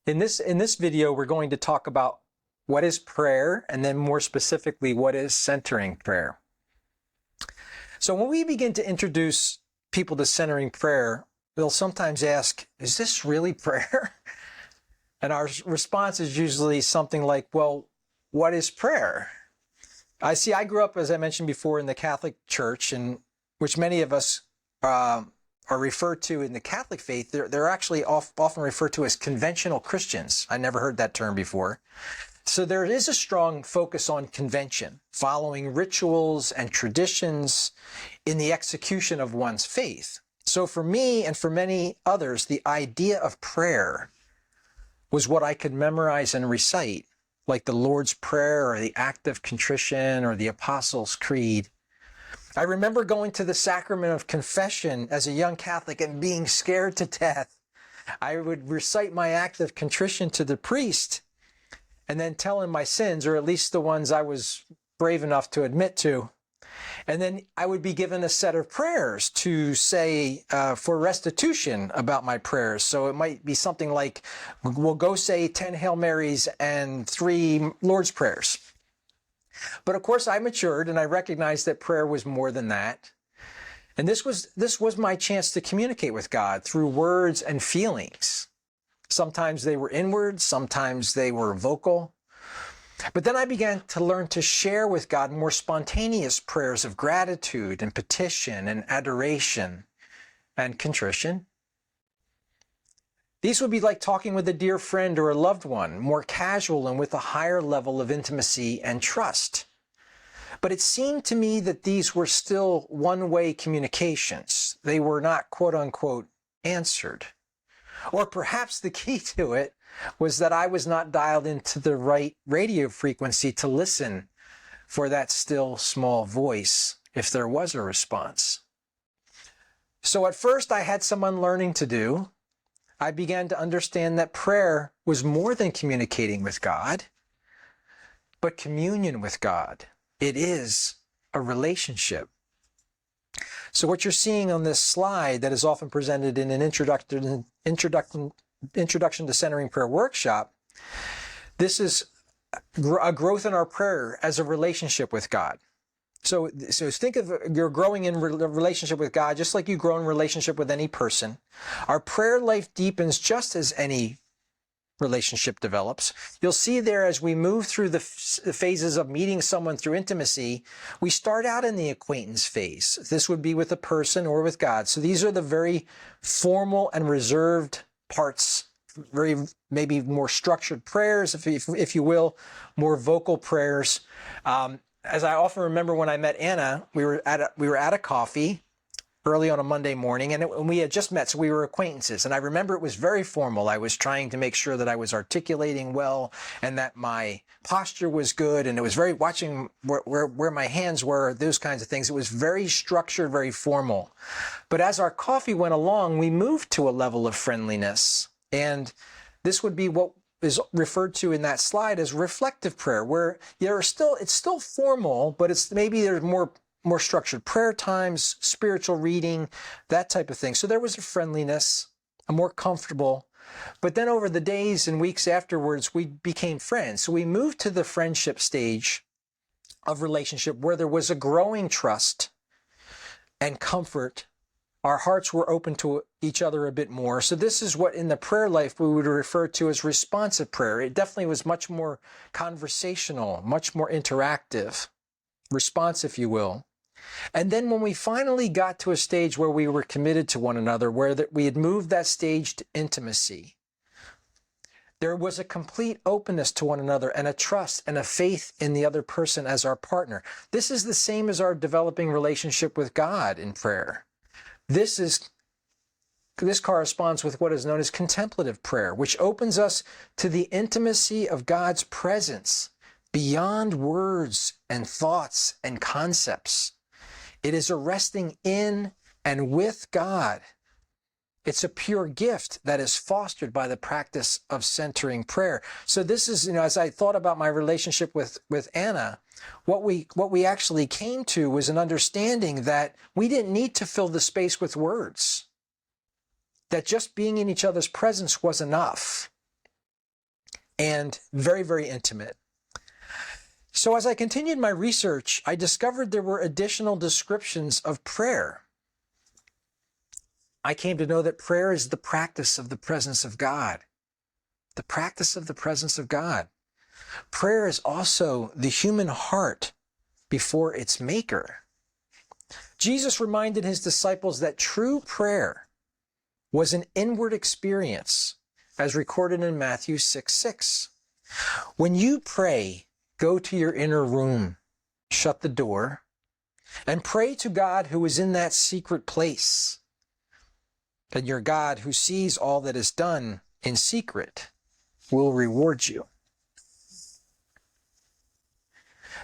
In this video, we're going to talk about what is prayer, and then more specifically, what is centering prayer. So when we begin to introduce people to centering prayer, they'll sometimes ask, is this really prayer? And our response is usually something like, well, what is prayer? I grew up, as I mentioned before, in the Catholic Church, in which many of us are referred to in the Catholic faith. They're actually often referred to as conventional Christians. I never heard that term before. So there is a strong focus on convention, following rituals and traditions in the execution of one's faith. So for me and for many others, the idea of prayer was what I could memorize and recite, like the Lord's Prayer or the Act of Contrition or the Apostles' Creed. I remember going to the sacrament of confession as a young Catholic and being scared to death. I would recite my Act of Contrition to the priest and then tell him my sins, or at least the ones I was brave enough to admit to. And then I would be given a set of prayers to say for restitution about my prayers. So it might be something like, we'll go say 10 Hail Marys and 3 Lord's Prayers. But of course I matured and I recognized that prayer was more than that. And this was my chance to communicate with God through words and feelings. Sometimes they were inward, sometimes they were vocal. But then I began to learn to share with God more spontaneous prayers of gratitude and petition and adoration and contrition. These would be like talking with a dear friend or a loved one, more casual and with a higher level of intimacy and trust. But it seemed to me that these were still one-way communications. They were not, quote unquote, answered. Or perhaps the key to it was that I was not dialed into the right radio frequency to listen for that still small voice if there was a response. So at first I had some unlearning to do. I began to understand that prayer was more than communicating with God, but communion with God. It is a relationship. So what you're seeing on this slide that is often presented in an introduction to Centering Prayer workshop, this is a growth in our prayer as a relationship with God. So think of you're growing in relationship with God just like you grow in relationship with any person. Our prayer life deepens just as any relationship develops. You'll see there as we move through the phases of meeting someone through intimacy, we start out in the acquaintance phase. This would be with a person or with God. So these are the very formal and reserved parts, very maybe more structured prayers, if you will, more vocal prayers. As I often remember when I met Anna, we were at a coffee early on a Monday morning, and we had just met, so we were acquaintances. And I remember it was very formal. I was trying to make sure that I was articulating well and that my posture was good, and it was very watching where my hands were, those kinds of things. It was very structured, very formal. But as our coffee went along, we moved to a level of friendliness. And this would be what is referred to in that slide as reflective prayer, where it's still formal, but there's more structured prayer times, spiritual reading, that type of thing. So there was a friendliness, a more comfortable. But then over the days and weeks afterwards, we became friends. So we moved to the friendship stage of relationship where there was a growing trust and comfort. Our hearts were open to each other a bit more. So this is what in the prayer life we would refer to as responsive prayer. It definitely was much more conversational, much more interactive, response, if you will. And then when we finally got to a stage where we were committed to one another, where we had moved that stage to intimacy, there was a complete openness to one another and a trust and a faith in the other person as our partner. This is the same as our developing relationship with God in prayer. This corresponds with what is known as contemplative prayer, which opens us to the intimacy of God's presence beyond words and thoughts and concepts. It is a resting in and with God. It's a pure gift that is fostered by the practice of centering prayer. So this is, as I thought about my relationship with Anna, what we actually came to was an understanding that we didn't need to fill the space with words, that just being in each other's presence was enough. and very, very intimate. So as I continued my research, I discovered there were additional descriptions of prayer. I came to know that prayer is the practice of the presence of God. The practice of the presence of God. Prayer is also the human heart before its maker. Jesus reminded his disciples that true prayer was an inward experience, as recorded in Matthew 6:6. When you pray, go to your inner room, shut the door, and pray to God who is in that secret place. And your God, who sees all that is done in secret, will reward you.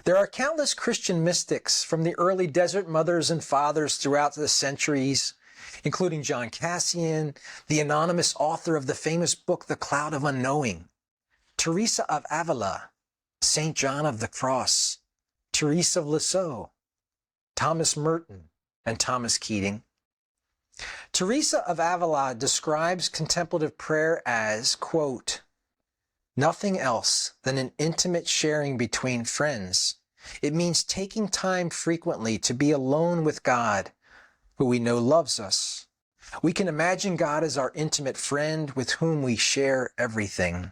There are countless Christian mystics from the early desert mothers and fathers throughout the centuries, including John Cassian, the anonymous author of the famous book, The Cloud of Unknowing, Teresa of Avila, St. John of the Cross, Teresa of Lisieux, Thomas Merton, and Thomas Keating. Teresa of Avila describes contemplative prayer as, quote, nothing else than an intimate sharing between friends. It means taking time frequently to be alone with God, who we know loves us. We can imagine God as our intimate friend with whom we share everything.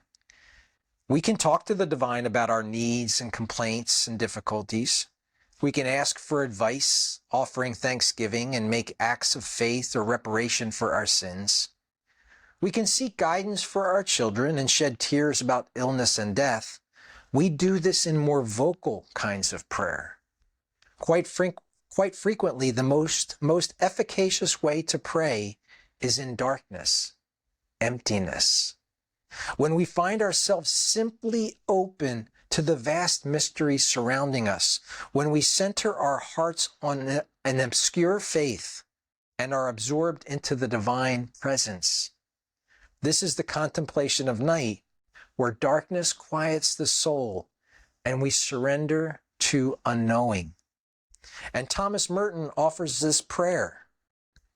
We can talk to the divine about our needs and complaints and difficulties. We can ask for advice, offering thanksgiving, and make acts of faith or reparation for our sins. We can seek guidance for our children and shed tears about illness and death. We do this in more vocal kinds of prayer. Quite frequently, the most efficacious way to pray is in darkness, emptiness. When we find ourselves simply open to the vast mysteries surrounding us, when we center our hearts on an obscure faith and are absorbed into the divine presence. This is the contemplation of night, where darkness quiets the soul and we surrender to unknowing. And Thomas Merton offers this prayer: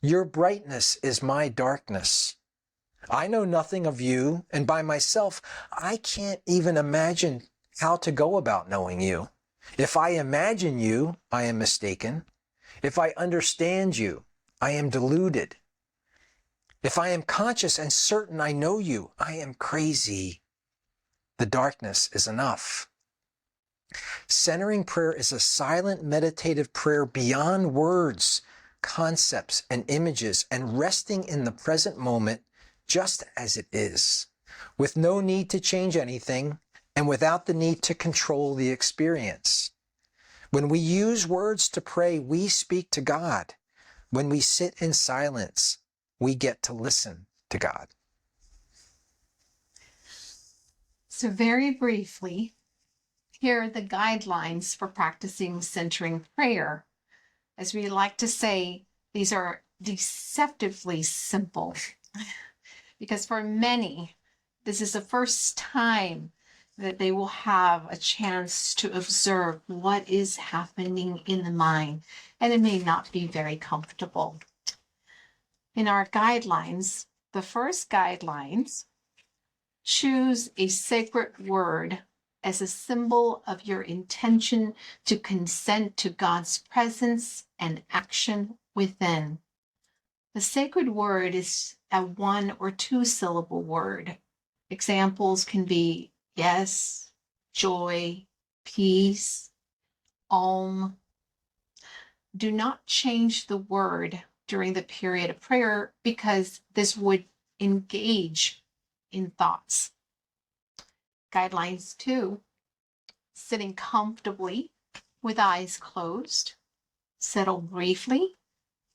your brightness is my darkness. I know nothing of you, and by myself, I can't even imagine how to go about knowing you. If I imagine you, I am mistaken. If I understand you, I am deluded. If I am conscious and certain I know you, I am crazy. The darkness is enough. Centering prayer is a silent meditative prayer beyond words, concepts, and images, and resting in the present moment just as it is, with no need to change anything and without the need to control the experience. When we use words to pray, we speak to God. When we sit in silence, we get to listen to God. So very briefly, here are the guidelines for practicing centering prayer. As we like to say, these are deceptively simple because for many, this is the first time that they will have a chance to observe what is happening in the mind, and it may not be very comfortable. In our guidelines, the first guidelines, choose a sacred word as a symbol of your intention to consent to God's presence and action within. The sacred word is a 1 or 2 syllable word. Examples can be yes, joy, peace, om. Do not change the word during the period of prayer because this would engage in thoughts. Guidelines 2, sitting comfortably with eyes closed, settle briefly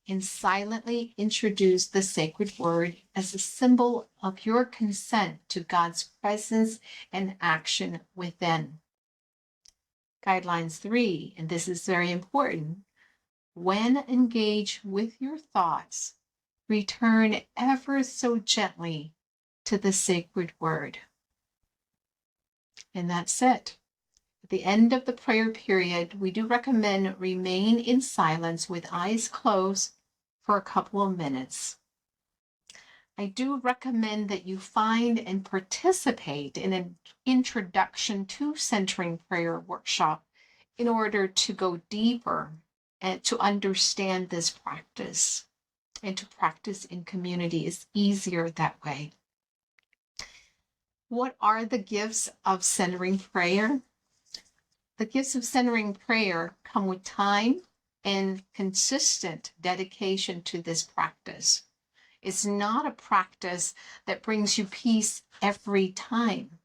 and silently introduce the sacred word as a symbol of your consent to God's presence and action within. Guidelines 3, and this is very important, when engaged with your thoughts, return ever so gently to the sacred word. And that's it. At the end of the prayer period, we do recommend remain in silence with eyes closed for a couple of minutes. I do recommend that you find and participate in an introduction to Centering Prayer workshop in order to go deeper and to understand this practice. And to practice in community is easier that way. What are the gifts of Centering Prayer? The gifts of Centering Prayer come with time and consistent dedication to this practice. It's not a practice that brings you peace every time.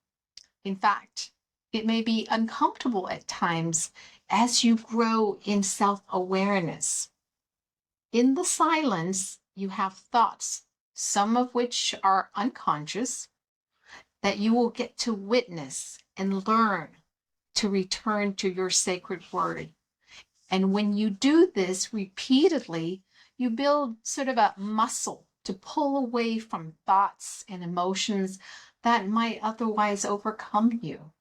In fact, it may be uncomfortable at times as you grow in self-awareness. In the silence, you have thoughts, some of which are unconscious, that you will get to witness and learn to return to your sacred word. And when you do this repeatedly, you build sort of a muscle to pull away from thoughts and emotions that might otherwise overcome you.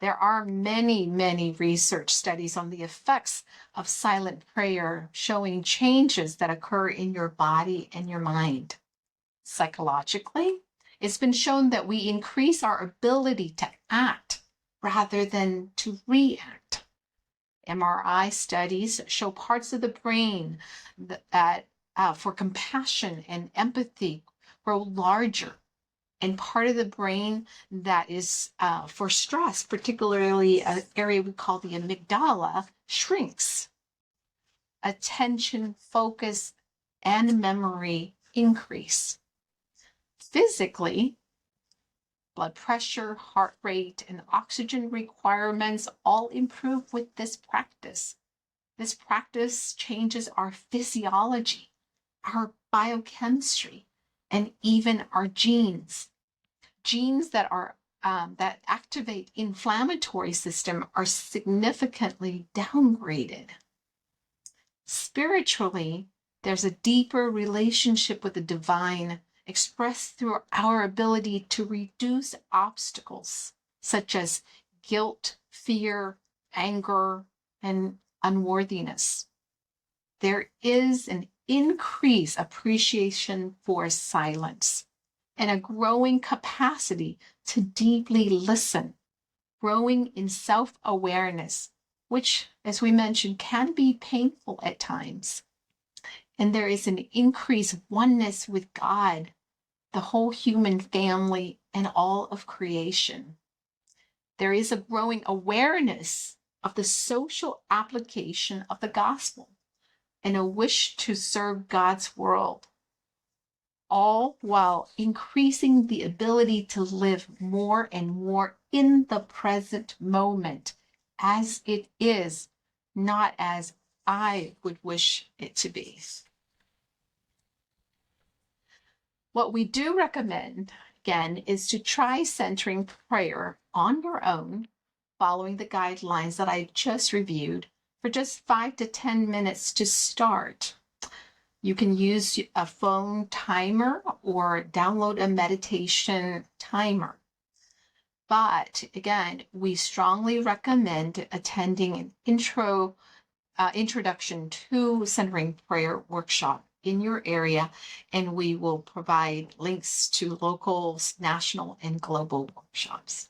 There are many, many research studies on the effects of silent prayer showing changes that occur in your body and your mind. Psychologically, it's been shown that we increase our ability to act rather than to react. MRI studies show parts of the brain that for compassion and empathy grow larger, and part of the brain that is for stress, particularly an area we call the amygdala, shrinks. Attention, focus, and memory increase. Physically, blood pressure, heart rate, and oxygen requirements all improve with this practice. This practice changes our physiology, our biochemistry, and even our genes. Genes that are that activate inflammatory system are significantly downgraded. Spiritually, there's a deeper relationship with the divine expressed through our ability to reduce obstacles such as guilt, fear, anger, and unworthiness. There is an increased appreciation for silence and a growing capacity to deeply listen, growing in self-awareness, which, as we mentioned, can be painful at times. And there is an increased oneness with God, the whole human family, and all of creation. There is a growing awareness of the social application of the gospel and a wish to serve God's world, all while increasing the ability to live more and more in the present moment as it is, not as I would wish it to be. What we do recommend, again, is to try centering prayer on your own, following the guidelines that I just reviewed, for just 5 to 10 minutes to start. You can use a phone timer or download a meditation timer. But again, we strongly recommend attending an introduction to Centering Prayer workshop in your area, and we will provide links to local, national, and global workshops.